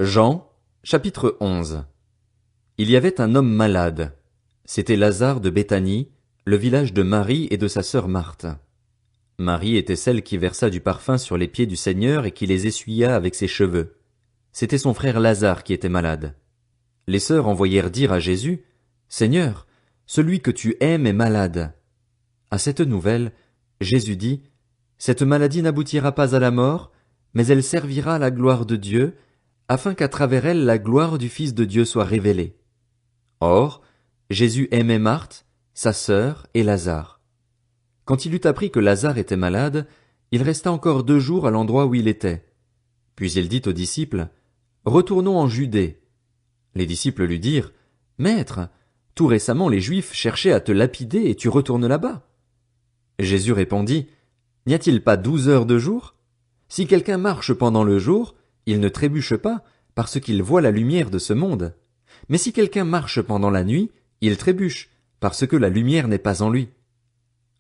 Jean, chapitre 11. Il y avait un homme malade. C'était Lazare de Béthanie, le village de Marie et de sa sœur Marthe. Marie était celle qui versa du parfum sur les pieds du Seigneur et qui les essuya avec ses cheveux. C'était son frère Lazare qui était malade. Les sœurs envoyèrent dire à Jésus, « Seigneur, celui que tu aimes est malade. » À cette nouvelle, Jésus dit, « Cette maladie n'aboutira pas à la mort, mais elle servira à la gloire de Dieu, afin qu'à travers elle la gloire du Fils de Dieu soit révélée. » Or, Jésus aimait Marthe, sa sœur et Lazare. Quand il eut appris que Lazare était malade, il resta encore 2 jours à l'endroit où il était. Puis il dit aux disciples, « Retournons en Judée. » Les disciples lui dirent, « Maître, tout récemment les Juifs cherchaient à te lapider et tu retournes là-bas. » Jésus répondit, « N'y a-t-il pas 12 heures de jour? Si quelqu'un marche pendant le jour, il ne trébuche pas, parce qu'il voit la lumière de ce monde. Mais si quelqu'un marche pendant la nuit, il trébuche, parce que la lumière n'est pas en lui. »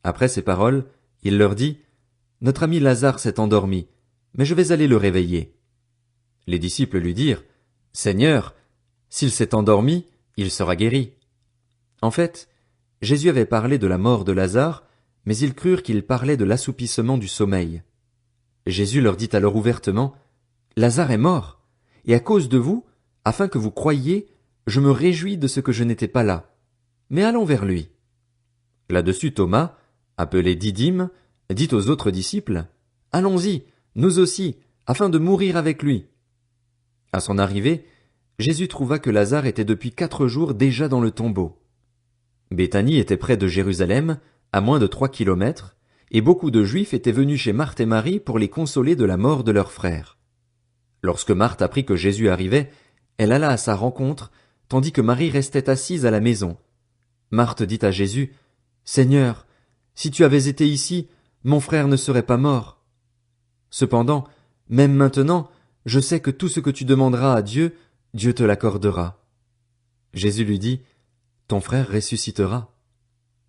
Après ces paroles, il leur dit, « Notre ami Lazare s'est endormi, mais je vais aller le réveiller. » Les disciples lui dirent, « Seigneur, s'il s'est endormi, il sera guéri. » En fait, Jésus avait parlé de la mort de Lazare, mais ils crurent qu'il parlait de l'assoupissement du sommeil. Jésus leur dit alors ouvertement, « Lazare est mort, et à cause de vous, afin que vous croyiez, je me réjouis de ce que je n'étais pas là. Mais allons vers lui. » Là-dessus Thomas, appelé Didyme, dit aux autres disciples, « Allons-y, nous aussi, afin de mourir avec lui. » À son arrivée, Jésus trouva que Lazare était depuis 4 jours déjà dans le tombeau. Béthanie était près de Jérusalem, à moins de 3 kilomètres, et beaucoup de Juifs étaient venus chez Marthe et Marie pour les consoler de la mort de leur frère. Lorsque Marthe apprit que Jésus arrivait, elle alla à sa rencontre, tandis que Marie restait assise à la maison. Marthe dit à Jésus, « Seigneur, si tu avais été ici, mon frère ne serait pas mort. Cependant, même maintenant, je sais que tout ce que tu demanderas à Dieu, Dieu te l'accordera. » Jésus lui dit, « Ton frère ressuscitera. »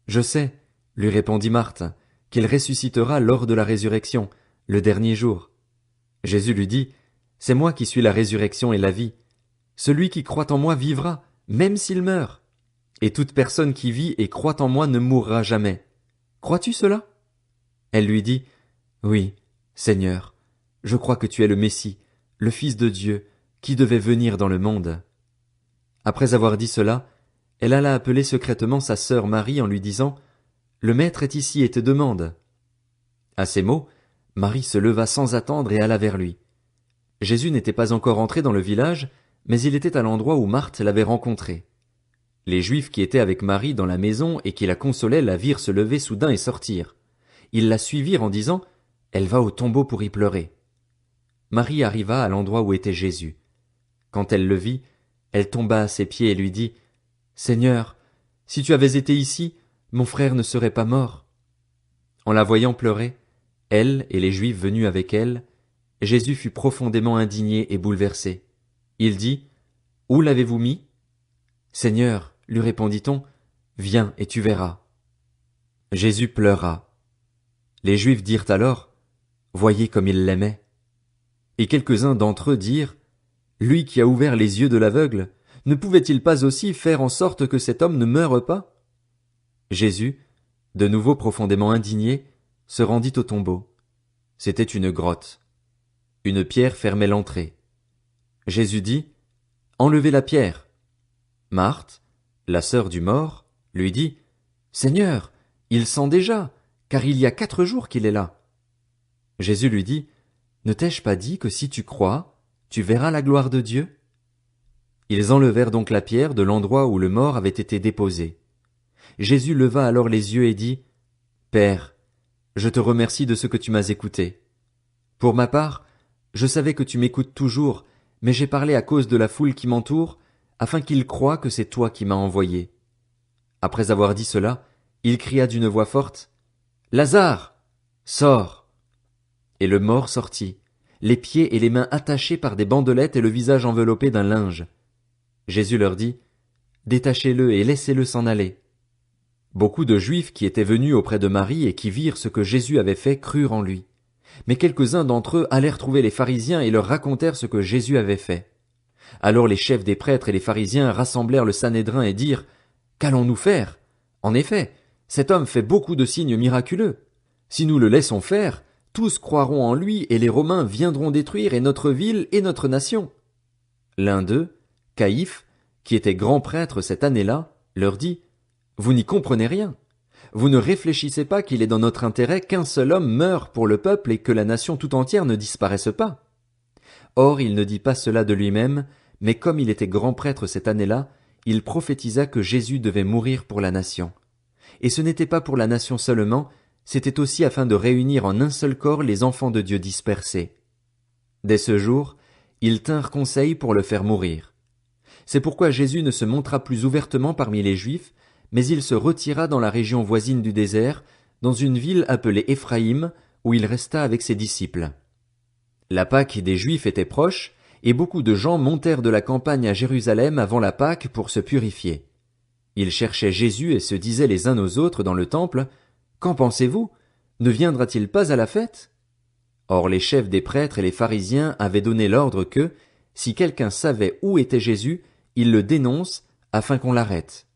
Je sais, lui répondit Marthe, qu'il ressuscitera lors de la résurrection, le dernier jour. Jésus lui dit, « C'est moi qui suis la résurrection et la vie. Celui qui croit en moi vivra, même s'il meurt. Et toute personne qui vit et croit en moi ne mourra jamais. Crois-tu cela? » Elle lui dit, « Oui, Seigneur, je crois que tu es le Messie, le Fils de Dieu, qui devait venir dans le monde. » Après avoir dit cela, elle alla appeler secrètement sa sœur Marie en lui disant, « Le Maître est ici et te demande. » À ces mots, Marie se leva sans attendre et alla vers lui. Jésus n'était pas encore entré dans le village, mais il était à l'endroit où Marthe l'avait rencontré. Les Juifs qui étaient avec Marie dans la maison et qui la consolaient la virent se lever soudain et sortir. Ils la suivirent en disant, « Elle va au tombeau pour y pleurer. » Marie arriva à l'endroit où était Jésus. Quand elle le vit, elle tomba à ses pieds et lui dit, « Seigneur, si tu avais été ici, mon frère ne serait pas mort. » En la voyant pleurer, elle et les Juifs venus avec elle, Jésus fut profondément indigné et bouleversé. Il dit, « Où l'avez-vous mis? » « Seigneur, lui répondit-on, viens et tu verras. » Jésus pleura. Les Juifs dirent alors, « Voyez comme il l'aimait. » Et quelques-uns d'entre eux dirent, « Lui qui a ouvert les yeux de l'aveugle, ne pouvait-il pas aussi faire en sorte que cet homme ne meure pas? » Jésus, de nouveau profondément indigné, se rendit au tombeau. C'était une grotte. Une pierre fermait l'entrée. Jésus dit, « Enlevez la pierre. » Marthe, la sœur du mort, lui dit, « Seigneur, il sent déjà, car il y a 4 jours qu'il est là. » Jésus lui dit, « Ne t'ai-je pas dit que si tu crois, tu verras la gloire de Dieu? » Ils enlevèrent donc la pierre de l'endroit où le mort avait été déposé. Jésus leva alors les yeux et dit, « Père, je te remercie de ce que tu m'as écouté. Pour ma part, je savais que tu m'écoutes toujours, mais j'ai parlé à cause de la foule qui m'entoure, afin qu'ils croient que c'est toi qui m'as envoyé. » Après avoir dit cela, il cria d'une voix forte, « Lazare, sors !» Et le mort sortit, les pieds et les mains attachés par des bandelettes et le visage enveloppé d'un linge. Jésus leur dit, « Détachez-le et laissez-le s'en aller. » Beaucoup de Juifs qui étaient venus auprès de Marie et qui virent ce que Jésus avait fait crurent en lui. Mais quelques-uns d'entre eux allèrent trouver les pharisiens et leur racontèrent ce que Jésus avait fait. Alors les chefs des prêtres et les pharisiens rassemblèrent le Sanhédrin et dirent: Qu'allons-nous faire? En effet, cet homme fait beaucoup de signes miraculeux. Si nous le laissons faire, tous croiront en lui et les Romains viendront détruire et notre ville et notre nation. L'un d'eux, Caïphe, qui était grand prêtre cette année-là, leur dit: Vous n'y comprenez rien. Vous ne réfléchissez pas qu'il est dans notre intérêt qu'un seul homme meure pour le peuple et que la nation tout entière ne disparaisse pas. Or il ne dit pas cela de lui-même, mais comme il était grand prêtre cette année-là, il prophétisa que Jésus devait mourir pour la nation. Et ce n'était pas pour la nation seulement, c'était aussi afin de réunir en un seul corps les enfants de Dieu dispersés. Dès ce jour, ils tinrent conseil pour le faire mourir. C'est pourquoi Jésus ne se montra plus ouvertement parmi les Juifs, mais il se retira dans la région voisine du désert, dans une ville appelée Éphraïm, où il resta avec ses disciples. La Pâque des Juifs était proche, et beaucoup de gens montèrent de la campagne à Jérusalem avant la Pâque pour se purifier. Ils cherchaient Jésus et se disaient les uns aux autres dans le temple: Qu'en pensez-vous? Ne viendra-t-il pas à la fête? Or les chefs des prêtres et les pharisiens avaient donné l'ordre que, si quelqu'un savait où était Jésus, il le dénonce, afin qu'on l'arrête.